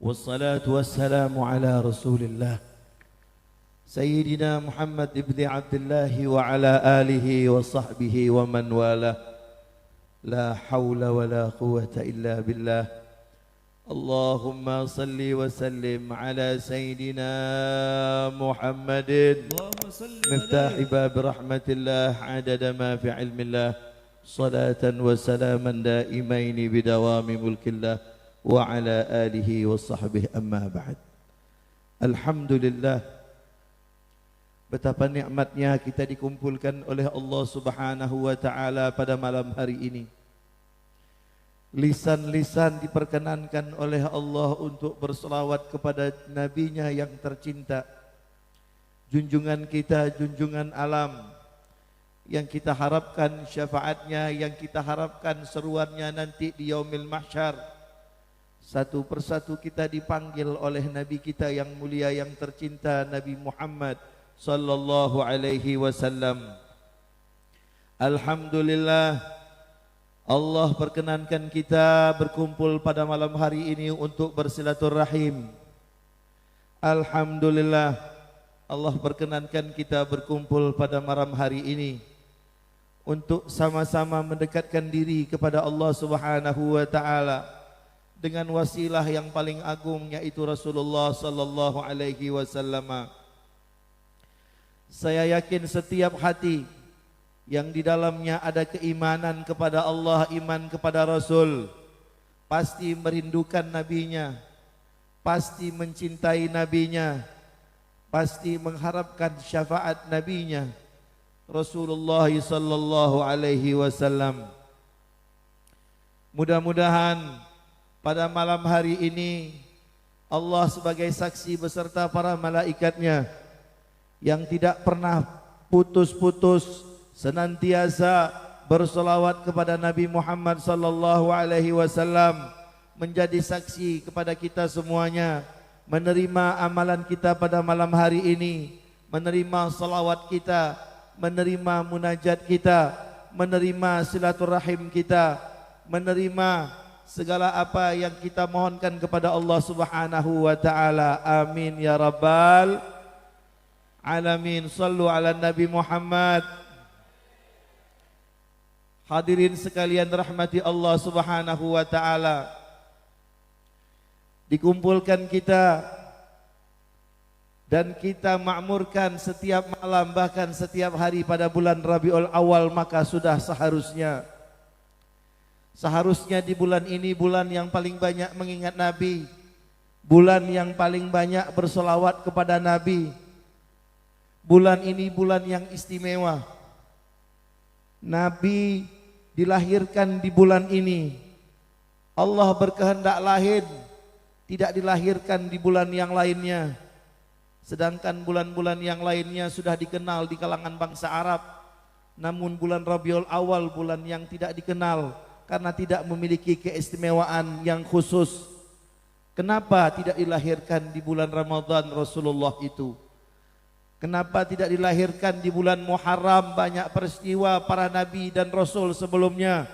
والصلاة والسلام على رسول الله سيدنا محمد بن عبد الله وعلى آله وصحبه ومن والاه لا حول ولا قوة إلا بالله اللهم صل وسلم على سيدنا محمد مفتاح باب رحمة الله عدد ما في علم الله صلاة وسلاما دائمين بدوام ملك الله وعلى آله وصحبه أما بعد. Alhamdulillah, betapa nikmatnya kita dikumpulkan oleh Allah Subhanahu wa taala pada malam hari ini. Lisan-lisan diperkenankan oleh Allah untuk berselawat kepada nabinya yang tercinta, junjungan kita, junjungan alam, yang kita harapkan syafaatnya, yang kita harapkan seruannya nanti di yaumil mahsyar. Satu persatu kita dipanggil oleh Nabi kita yang mulia yang tercinta, Nabi Muhammad sallallahu alaihi wasallam. Alhamdulillah, Allah perkenankan kita berkumpul pada malam hari ini untuk bersilaturahim. Alhamdulillah, Allah perkenankan kita berkumpul pada malam hari ini untuk sama-sama mendekatkan diri kepada Allah Subhanahu wa taala dengan wasilah yang paling agung, yaitu Rasulullah sallallahu alaihi wasallam. Saya yakin setiap hati yang di dalamnya ada keimanan kepada Allah, iman kepada Rasul, pasti merindukan nabinya, pasti mencintai nabinya, pasti mengharapkan syafaat nabinya Rasulullah sallallahu alaihi wasallam. Mudah-mudahan pada malam hari ini Allah sebagai saksi beserta para malaikatnya yang tidak pernah putus-putus senantiasa bersolawat kepada Nabi Muhammad sallallahu alaihi wasallam, menjadi saksi kepada kita semuanya, menerima amalan kita pada malam hari ini, menerima salawat kita, menerima munajat kita, menerima silaturahim kita, menerima segala apa yang kita mohonkan kepada Allah Subhanahu wa taala. Amin ya rabbal alamin. Sallu ala Nabi Muhammad. Hadirin sekalian rahmati Allah Subhanahu wa taala, dikumpulkan kita dan kita makmurkan setiap malam, bahkan setiap hari pada bulan Rabiul Awal, maka sudah seharusnya di bulan ini, bulan yang paling banyak mengingat Nabi, bulan yang paling banyak bersolawat kepada Nabi, bulan ini bulan yang istimewa. Nabi dilahirkan di bulan ini. Allah berkehendak lahir, tidak dilahirkan di bulan yang lainnya. Sedangkan bulan-bulan yang lainnya sudah dikenal di kalangan bangsa Arab. Namun bulan Rabiul Awal bulan yang tidak dikenal karena tidak memiliki keistimewaan yang khusus. Kenapa tidak dilahirkan di bulan Ramadan Rasulullah itu? Kenapa tidak dilahirkan di bulan Muharram? Banyak peristiwa para nabi dan rasul sebelumnya,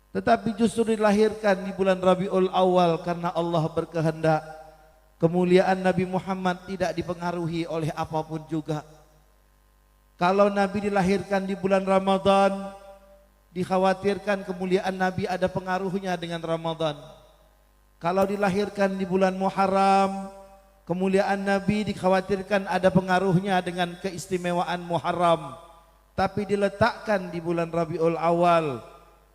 tetapi justru dilahirkan di bulan Rabiul Awal karena Allah berkehendak kemuliaan Nabi Muhammad tidak dipengaruhi oleh apapun juga. Kalau Nabi dilahirkan di bulan Ramadan, dikhawatirkan kemuliaan Nabi ada pengaruhnya dengan Ramadan. Kalau dilahirkan di bulan Muharram, kemuliaan Nabi dikhawatirkan ada pengaruhnya dengan keistimewaan Muharram. Tapi diletakkan di bulan Rabiul Awal.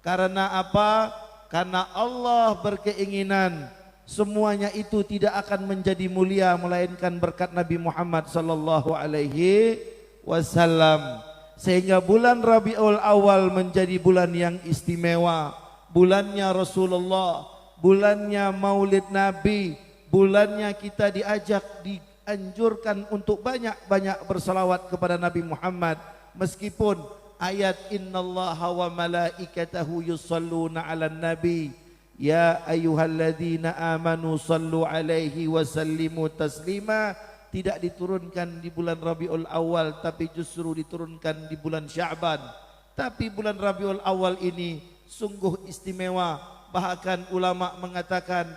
Karena apa? Karena Allah berkeinginan semuanya itu tidak akan menjadi mulia melainkan berkat Nabi Muhammad sallallahu alaihi wasallam. Sehingga bulan Rabiul Awal menjadi bulan yang istimewa, bulannya Rasulullah, bulannya Maulid Nabi, bulannya kita diajak, dianjurkan untuk banyak-banyak bersalawat kepada Nabi Muhammad. Meskipun ayat innallaha wa malaikatahu yusalluna 'alan nabi ya ayyuhalladzina amanu sallu alaihi wa sallimu taslima tidak diturunkan di bulan Rabiul Awal, tapi justru diturunkan di bulan Sya'ban. Tapi bulan Rabiul Awal ini sungguh istimewa. Bahkan ulama mengatakan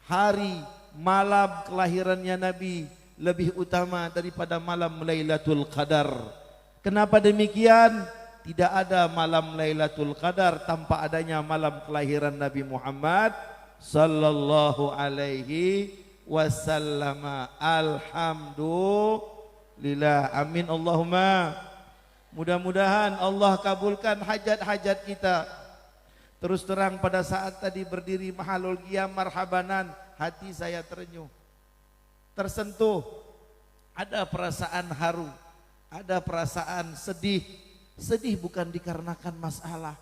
hari malam kelahirannya Nabi lebih utama daripada malam Lailatul Qadar. Kenapa demikian? Tidak ada malam Lailatul Qadar tanpa adanya malam kelahiran Nabi Muhammad sallallahu alaihi wasallam. Alhamdulillah. Amin Allahumma. Mudah-mudahan Allah kabulkan hajat-hajat kita. Terus terang pada saat tadi berdiri mahalul qiyam marhabanan, hati saya terenyuh, tersentuh. Ada perasaan haru, ada perasaan sedih. Sedih bukan dikarenakan masalah,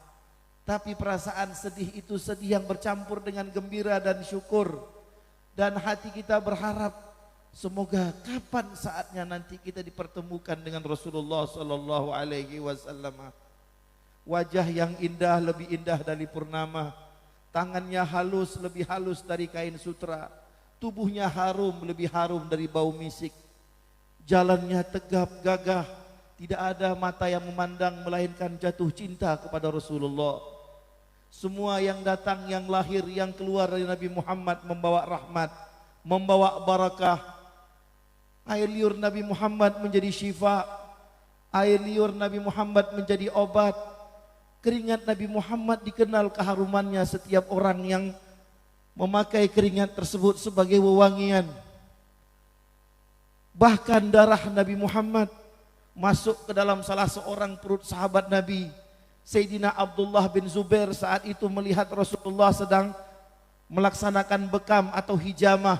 tapi perasaan sedih itu sedih yang bercampur dengan gembira dan syukur. Dan hati kita berharap semoga kapan saatnya nanti kita dipertemukan dengan Rasulullah sallallahu alaihi wasallam. Wajah yang indah lebih indah dari purnama, tangannya halus lebih halus dari kain sutra, tubuhnya harum lebih harum dari bau misik, jalannya tegap gagah, tidak ada mata yang memandang melainkan jatuh cinta kepada Rasulullah. Semua yang datang, yang lahir, yang keluar dari Nabi Muhammad membawa rahmat, membawa barakah. Air liur Nabi Muhammad menjadi syifa, air liur Nabi Muhammad menjadi obat. Keringat Nabi Muhammad dikenal keharumannya, setiap orang yang memakai keringat tersebut sebagai wewangian. Bahkan darah Nabi Muhammad masuk ke dalam salah seorang perut sahabat Nabi, Sayyidina Abdullah bin Zubair. Saat itu melihat Rasulullah sedang melaksanakan bekam atau hijamah.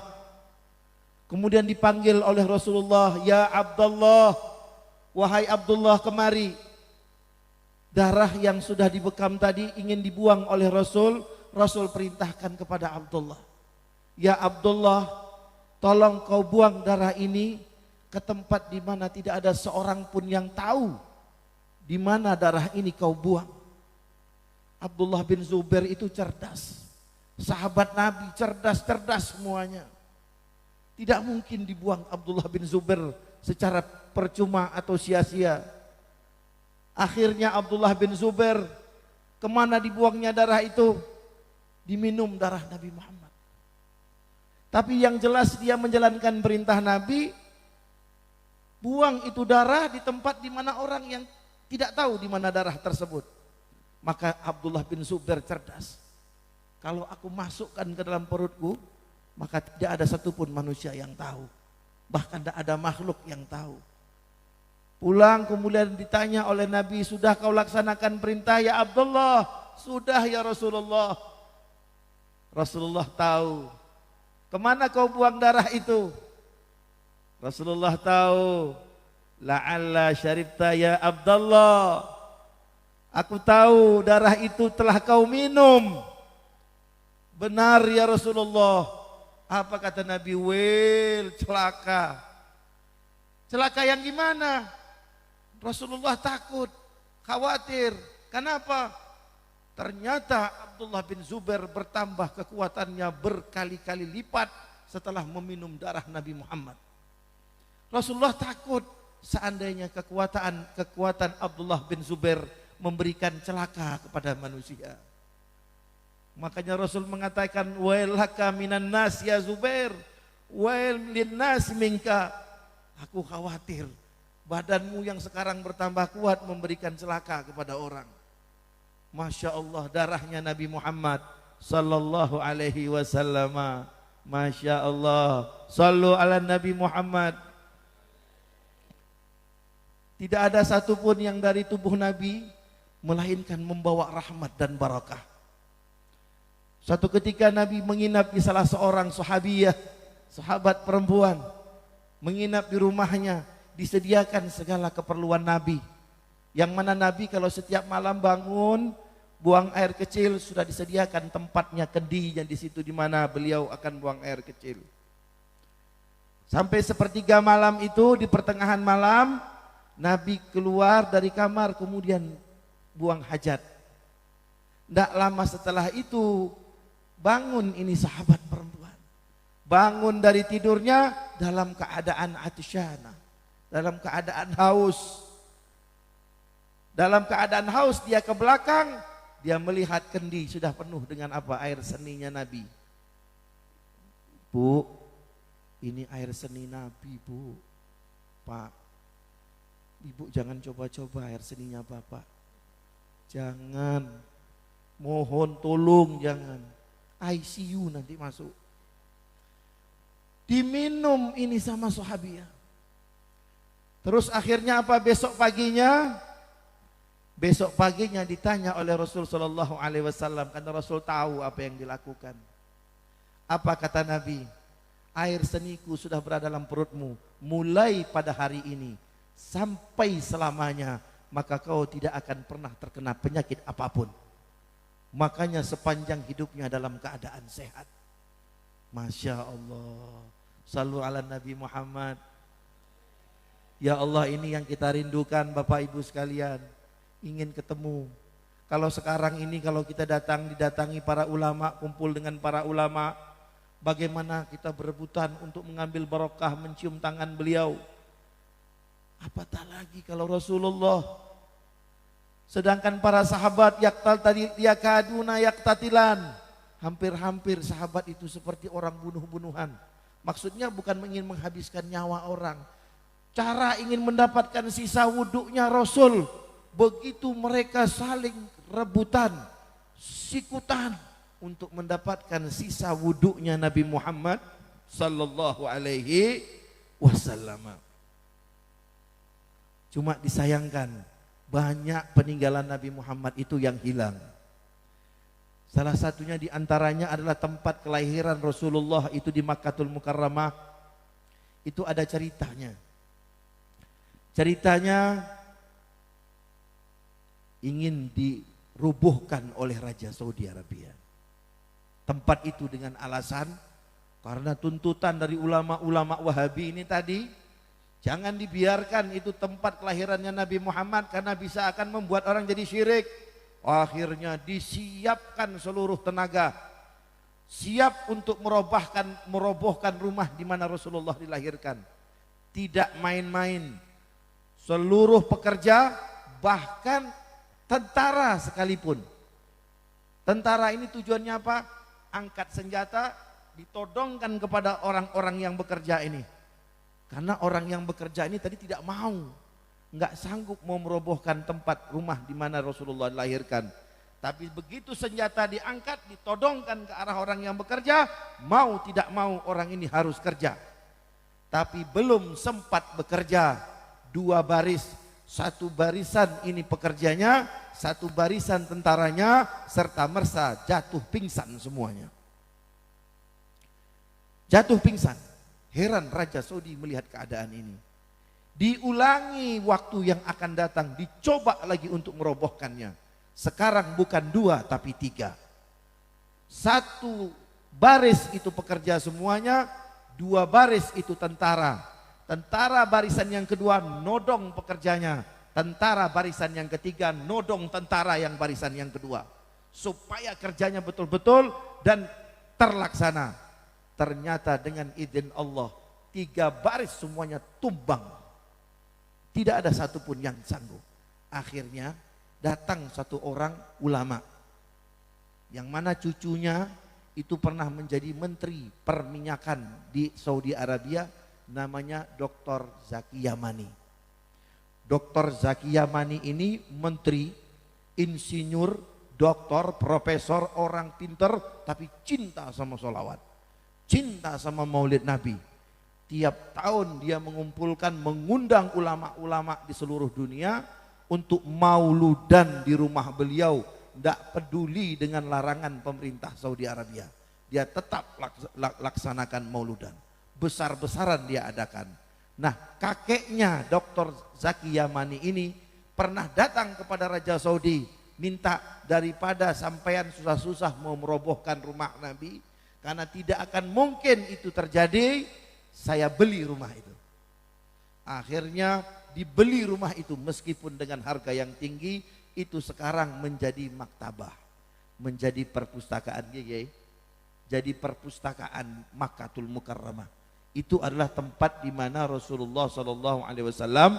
Kemudian dipanggil oleh Rasulullah, "Ya Abdullah, wahai Abdullah, kemari." Darah yang sudah dibekam tadi ingin dibuang oleh Rasul. Rasul perintahkan kepada Abdullah, "Ya Abdullah, tolong kau buang darah ini ke tempat di mana tidak ada seorang pun yang tahu di mana darah ini kau buang." Abdullah bin Zubair itu cerdas, sahabat Nabi, cerdas semuanya. Tidak mungkin dibuang Abdullah bin Zubair secara percuma atau sia-sia. Akhirnya Abdullah bin Zubair, kemana dibuangnya darah itu? Diminum darah Nabi Muhammad. Tapi yang jelas dia menjalankan perintah Nabi, buang itu darah di tempat di mana orang yang tidak tahu di mana darah tersebut. Maka Abdullah bin Zubair cerdas. Kalau aku masukkan ke dalam perutku, maka tidak ada satupun manusia yang tahu. Bahkan tidak ada makhluk yang tahu. Pulang kemudian ditanya oleh Nabi, "Sudah kau laksanakan perintah ya Abdullah?" "Sudah ya Rasulullah." Rasulullah tahu. "Kemana kau buang darah itu?" Rasulullah tahu. "La'alla syaribta ya Abdullah." Aku tahu darah itu telah kau minum. "Benar ya Rasulullah." Apa kata Nabi? "Wel, celaka." "Celaka yang gimana?" Rasulullah takut, khawatir. Kenapa? Ternyata Abdullah bin Zubair bertambah kekuatannya berkali-kali lipat setelah meminum darah Nabi Muhammad. Rasulullah takut seandainya kekuatan Abdullah bin Zubair memberikan celaka kepada manusia. Makanya Rasul mengatakan, "Wailaka minan nas ya Zubair, wail linnas minka." Aku khawatir badanmu yang sekarang bertambah kuat memberikan celaka kepada orang. Masya Allah, darahnya Nabi Muhammad sallallahu alaihi wasallam. Masya Allah. Sallu ala Nabi Muhammad. Tidak ada satupun yang dari tubuh Nabi melainkan membawa rahmat dan barakah. Suatu ketika Nabi menginap di salah seorang sahabiyah, sahabat perempuan, menginap di rumahnya. Disediakan segala keperluan Nabi. Yang mana Nabi kalau setiap malam bangun, buang air kecil, sudah disediakan tempatnya, kendinya di situ di mana beliau akan buang air kecil. Sampai sepertiga malam itu, di pertengahan malam, Nabi keluar dari kamar kemudian buang hajat. Tidak lama setelah itu, bangun ini sahabat perempuan. Bangun dari tidurnya dalam keadaan atsyana, dalam keadaan haus. Dalam keadaan haus dia ke belakang, dia melihat kendi sudah penuh dengan apa? Air seninya Nabi. Bu, ini air seni Nabi, Bu. Pak, Ibu jangan coba-coba air seninya Bapak. Jangan, mohon tolong jangan. ICU nanti masuk. Diminum ini sama sahabiah. Terus akhirnya apa besok paginya? Besok paginya ditanya oleh Rasul sallallahu alaihi wasallam, karena Rasul tahu apa yang dilakukan. Apa kata Nabi? Air seniku sudah berada dalam perutmu mulai pada hari ini sampai selamanya, maka kau tidak akan pernah terkena penyakit apapun. Makanya sepanjang hidupnya dalam keadaan sehat. Masya Allah. Sallu ala Nabi Muhammad. Ya Allah, ini yang kita rindukan Bapak Ibu sekalian. Ingin ketemu. Kalau sekarang ini kalau kita didatangi para ulama, kumpul dengan para ulama, bagaimana kita berebutan untuk mengambil barokah, mencium tangan beliau. Apatah lagi kalau Rasulullah. Sedangkan para sahabat yakaduna yaktatilan, hampir-hampir sahabat itu seperti orang bunuh-bunuhan. Maksudnya bukan ingin menghabiskan nyawa orang. Cara ingin mendapatkan sisa wuduknya Rasul. Begitu mereka saling rebutan, sikutan untuk mendapatkan sisa wuduknya Nabi Muhammad sallallahu alaihi wasallam. Cuma disayangkan banyak peninggalan Nabi Muhammad itu yang hilang. Salah satunya diantaranya adalah tempat kelahiran Rasulullah itu di Makkatul Mukarramah. Itu ada ceritanya. Ceritanya ingin dirubuhkan oleh Raja Saudi Arabia. Tempat itu dengan alasan karena tuntutan dari ulama-ulama Wahabi ini tadi, jangan dibiarkan itu tempat kelahirannya Nabi Muhammad karena bisa akan membuat orang jadi syirik. Akhirnya disiapkan seluruh tenaga, siap untuk merobohkan rumah di mana Rasulullah dilahirkan. Tidak main-main. Seluruh pekerja, bahkan tentara sekalipun. Tentara ini tujuannya apa? Angkat senjata, ditodongkan kepada orang-orang yang bekerja ini. Karena orang yang bekerja ini tadi tidak mau, nggak sanggup mau merobohkan tempat rumah di mana Rasulullah dilahirkan. Tapi begitu senjata diangkat, ditodongkan ke arah orang yang bekerja, mau tidak mau orang ini harus kerja. Tapi belum sempat bekerja, dua baris, satu barisan ini pekerjanya, satu barisan tentaranya, serta mersa jatuh pingsan semuanya. Jatuh pingsan. Heran Raja Saudi melihat keadaan ini. Diulangi waktu yang akan datang, dicoba lagi untuk merobohkannya. Sekarang bukan dua tapi tiga. Satu baris itu pekerja semuanya, dua baris itu tentara. Tentara barisan yang kedua nodong pekerjanya. Tentara barisan yang ketiga nodong tentara yang barisan yang kedua. Supaya kerjanya betul-betul dan terlaksana. Ternyata dengan izin Allah, tiga baris semuanya tumbang. Tidak ada satupun yang sanggup. Akhirnya datang satu orang ulama. Yang mana cucunya itu pernah menjadi menteri perminyakan di Saudi Arabia. Namanya Dr. Zaki Yamani. Dr. Zaki Yamani ini menteri, insinyur, doktor, profesor, orang pinter, tapi cinta sama sholawat, cinta sama maulid Nabi. Tiap tahun dia mengundang ulama-ulama di seluruh dunia untuk mauludan di rumah beliau. Tidak peduli dengan larangan pemerintah Saudi Arabia. Dia tetap laksanakan mauludan. Besar-besaran dia adakan. Nah, kakeknya Dr. Zaki Yamani ini pernah datang kepada Raja Saudi, minta daripada sampean susah-susah mau merobohkan rumah Nabi, karena tidak akan mungkin itu terjadi, saya beli rumah itu. Akhirnya dibeli rumah itu meskipun dengan harga yang tinggi, itu sekarang menjadi maktabah, menjadi perpustakaan, jadi perpustakaan Makkatul Mukarramah. Itu adalah tempat di mana Rasulullah SAW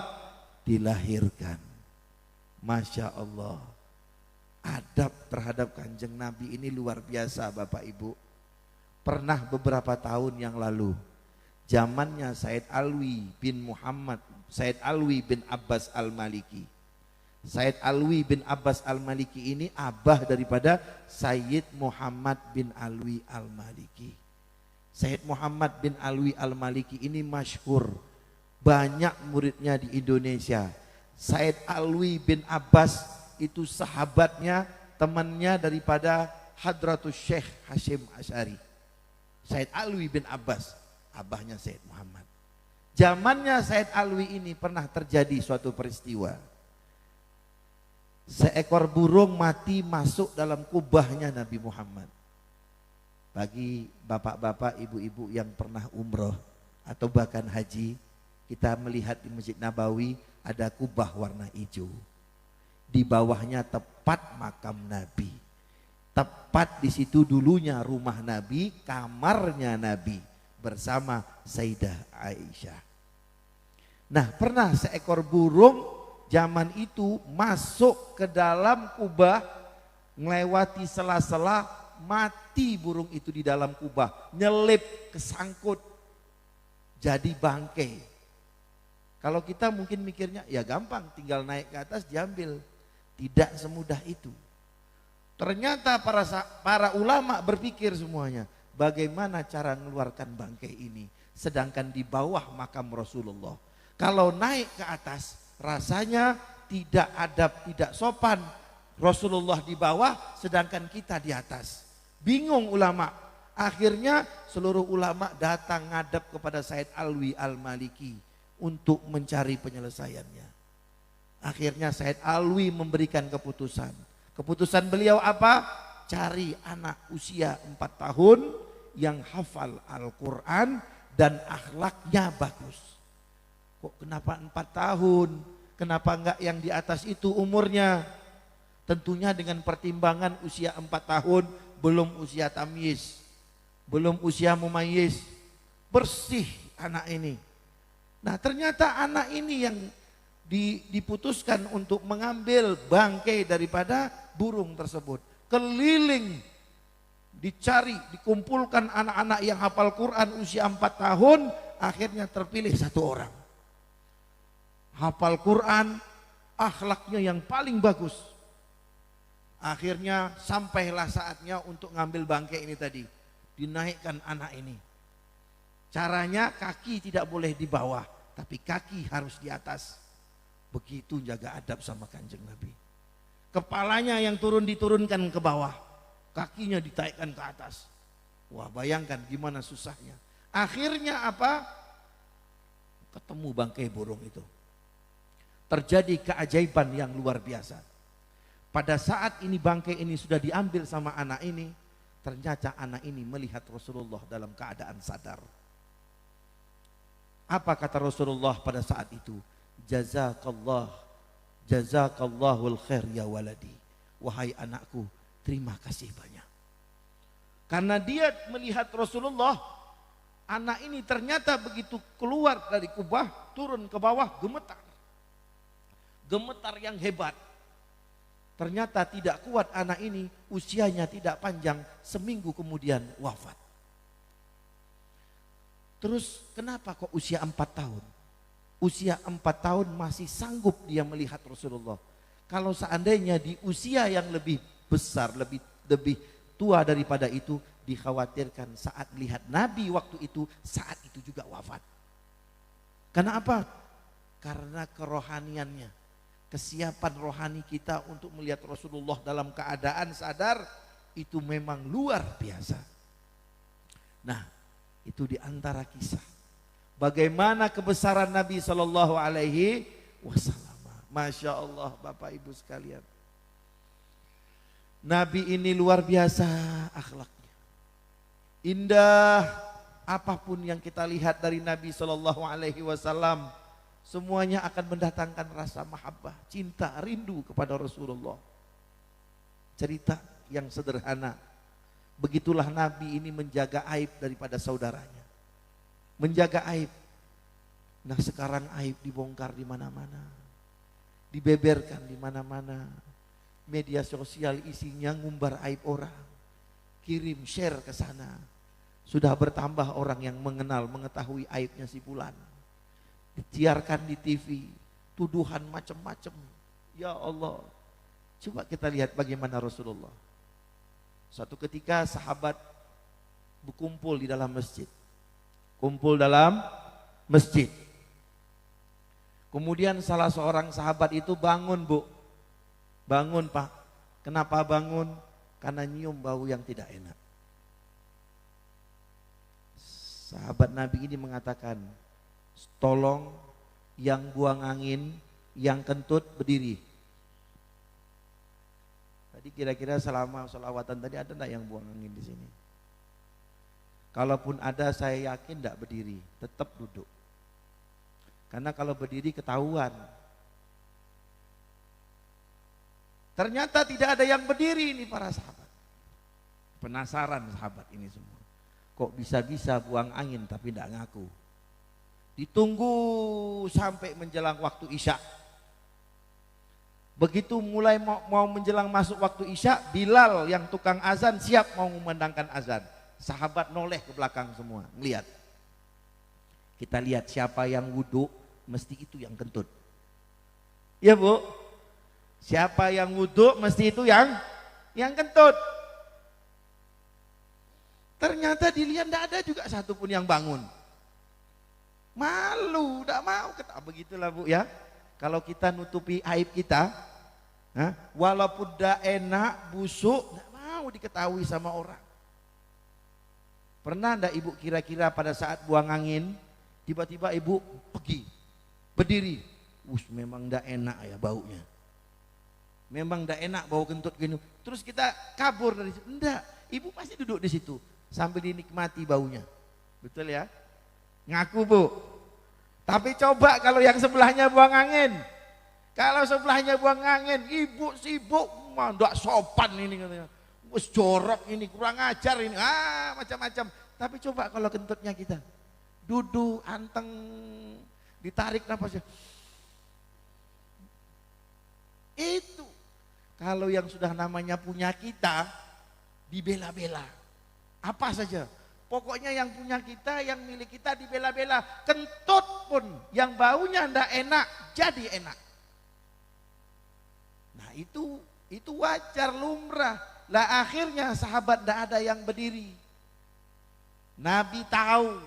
dilahirkan. Masya Allah, adab terhadap kanjeng Nabi ini luar biasa Bapak Ibu. Pernah beberapa tahun yang lalu, zamannya Said Alwi bin Muhammad, Said Alwi bin Abbas Al-Maliki. Said Alwi bin Abbas Al-Maliki ini abah daripada Sayyid Muhammad bin Alwi Al-Maliki. Sayyid Muhammad bin Alwi Al-Maliki ini masyhur, banyak muridnya di Indonesia. Said Alwi bin Abbas itu sahabatnya, temannya daripada Hadratus Syekh Hashim Asy'ari. Said Alwi bin Abbas, abahnya Said Muhammad. Zamannya Said Alwi ini pernah terjadi suatu peristiwa. Seekor burung mati masuk dalam kubahnya Nabi Muhammad. Bagi bapak-bapak, ibu-ibu yang pernah umroh atau bahkan haji, kita melihat di Masjid Nabawi ada kubah warna hijau. Di bawahnya tepat makam Nabi. Tepat di situ dulunya rumah Nabi, kamarnya Nabi bersama Sayyidah Aisyah. Nah, pernah seekor burung zaman itu masuk ke dalam kubah, melewati sela-sela, mati burung itu di dalam kubah, nyelip, kesangkut, jadi bangkai. Kalau kita mungkin mikirnya ya gampang, tinggal naik ke atas diambil. Tidak semudah itu. Ternyata para ulama berpikir semuanya, bagaimana cara mengeluarkan bangkai ini, sedangkan di bawah makam Rasulullah. Kalau naik ke atas, rasanya tidak adab, tidak sopan. Rasulullah di bawah sedangkan kita di atas. Bingung ulama. Akhirnya seluruh ulama datang ngadap kepada Said Alwi Al-Maliki untuk mencari penyelesaiannya. Akhirnya Said Alwi memberikan keputusan. Keputusan beliau apa? Cari anak usia 4 tahun yang hafal Al-Quran dan akhlaknya bagus. Kok kenapa 4 tahun? Kenapa enggak yang di atas itu umurnya? Tentunya dengan pertimbangan usia 4 tahun belum usia tamyiz, belum usia mumayyiz. Bersih anak ini. Nah, ternyata anak ini yang diputuskan untuk mengambil bangkai daripada burung tersebut. Keliling dicari, dikumpulkan anak-anak yang hafal Quran usia 4 tahun, akhirnya terpilih 1 orang. Hafal Quran, akhlaknya yang paling bagus. Akhirnya sampailah saatnya untuk ngambil bangkai ini tadi. Dinaikkan anak ini. Caranya kaki tidak boleh di bawah, tapi kaki harus di atas. Begitu jaga adab sama Kanjeng Nabi. Kepalanya yang diturunkan ke bawah, kakinya ditaikkan ke atas. Wah, bayangkan gimana susahnya. Akhirnya apa? Ketemu bangkai burung itu. Terjadi keajaiban yang luar biasa. Pada saat ini bangkai ini sudah diambil sama anak ini, ternyata anak ini melihat Rasulullah dalam keadaan sadar. Apa kata Rasulullah pada saat itu? Jazakallahul khair ya waladi. Wahai anakku, terima kasih banyak. Karena dia melihat Rasulullah, anak ini ternyata begitu keluar dari kubah, turun ke bawah, gemetar. Gemetar yang hebat. Ternyata tidak kuat anak ini, usianya tidak panjang, seminggu kemudian wafat. Terus kenapa kok usia 4 tahun? Usia 4 tahun masih sanggup dia melihat Rasulullah. Kalau seandainya di usia yang lebih besar, lebih tua daripada itu, dikhawatirkan saat melihat Nabi waktu itu, saat itu juga wafat. Karena apa? Karena kerohaniannya. Kesiapan rohani kita untuk melihat Rasulullah dalam keadaan sadar itu memang luar biasa. Nah, itu diantara kisah bagaimana kebesaran Nabi Shallallahu Alaihi Wasallam. Masya Allah, Bapak Ibu sekalian, Nabi ini luar biasa akhlaknya, indah. Apapun yang kita lihat dari Nabi Shallallahu Alaihi Wasallam, semuanya akan mendatangkan rasa mahabbah, cinta, rindu kepada Rasulullah. Cerita yang sederhana. Begitulah Nabi ini menjaga aib daripada saudaranya. Menjaga aib. Nah, sekarang aib dibongkar di mana-mana. Dibeberkan di mana-mana. Media sosial isinya ngumbar aib orang. Kirim, share ke sana. Sudah bertambah orang yang mengenal, mengetahui aibnya si fulan. Disiarkan di TV, tuduhan macam-macam. Ya Allah. Coba kita lihat bagaimana Rasulullah. Suatu ketika sahabat berkumpul di dalam masjid. Kumpul dalam masjid. Kemudian salah seorang sahabat itu bangun, Bu. Bangun, Pak. Kenapa bangun? Karena nyium bau yang tidak enak. Sahabat Nabi ini mengatakan, tolong yang buang angin, yang kentut berdiri. Tadi kira-kira selama sholawatan tadi ada enggak yang buang angin di sini? Kalaupun ada, saya yakin enggak berdiri, tetap duduk. Karena kalau berdiri ketahuan. Ternyata tidak ada yang berdiri ini para sahabat. Penasaran sahabat ini semua. Kok bisa-bisa buang angin tapi tidak ngaku. Ditunggu sampai menjelang waktu Isya. Begitu mulai mau menjelang masuk waktu Isya, Bilal yang tukang azan siap mau memandangkan azan. Sahabat noleh ke belakang semua, melihat. Kita lihat siapa yang wudhu, mesti itu yang kentut. Ya Bu, siapa yang wudhu, mesti itu yang kentut. Ternyata dilihat tidak ada juga satupun yang bangun. Malu, tidak mau. Begitulah Bu ya. Kalau kita nutupi aib kita, walaupun tidak enak, busuk, tidak mau diketahui sama orang. Pernah enggak Ibu kira-kira pada saat buang angin, tiba-tiba Ibu pergi, berdiri, memang enggak enak ya baunya. Memang enggak enak bau kentut gini. Terus kita kabur dari situ. Enggak, Ibu pasti duduk di situ sambil dinikmati baunya. Betul ya? Ngaku Bu. Tapi coba kalau yang sebelahnya buang angin. Kalau sebelahnya buang angin, Ibu sibuk, enggak sopan ini katanya. Wes jorok ini, kurang ajar ini, macam-macam. Tapi coba kalau kentutnya kita duduk anteng, ditarik napasnya. Itu kalau yang sudah namanya punya kita dibela-bela. Apa saja. Pokoknya yang punya kita, yang milik kita dibela-bela. Kentut pun yang baunya ndak enak jadi enak. Nah itu wajar, lumrah. Lah akhirnya sahabat ndak ada yang berdiri. Nabi tahu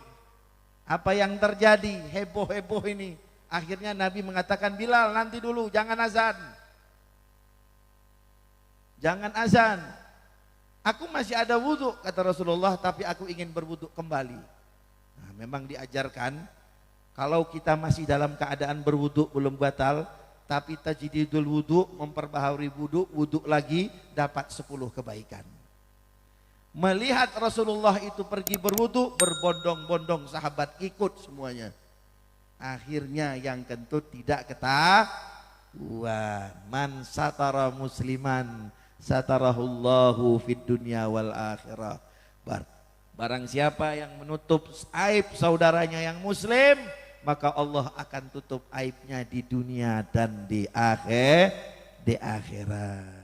apa yang terjadi, heboh-heboh ini. Akhirnya Nabi mengatakan, Bilal nanti dulu, jangan azan. Jangan azan. Aku masih ada wudhu, kata Rasulullah, tapi aku ingin berwudhu kembali. Nah, memang diajarkan, kalau kita masih dalam keadaan berwudhu belum batal, tapi tajdidul wudhu, memperbaharui wudhu, wudhu lagi, dapat 10 kebaikan. Melihat Rasulullah itu pergi berwudhu, berbondong-bondong sahabat ikut semuanya. Akhirnya yang kentut tidak ketahuan. Man satara musliman satarahullahu fid dunya wal akhirah. Barang siapa yang menutup aib saudaranya yang muslim, maka Allah akan tutup aibnya di dunia dan di akhirat.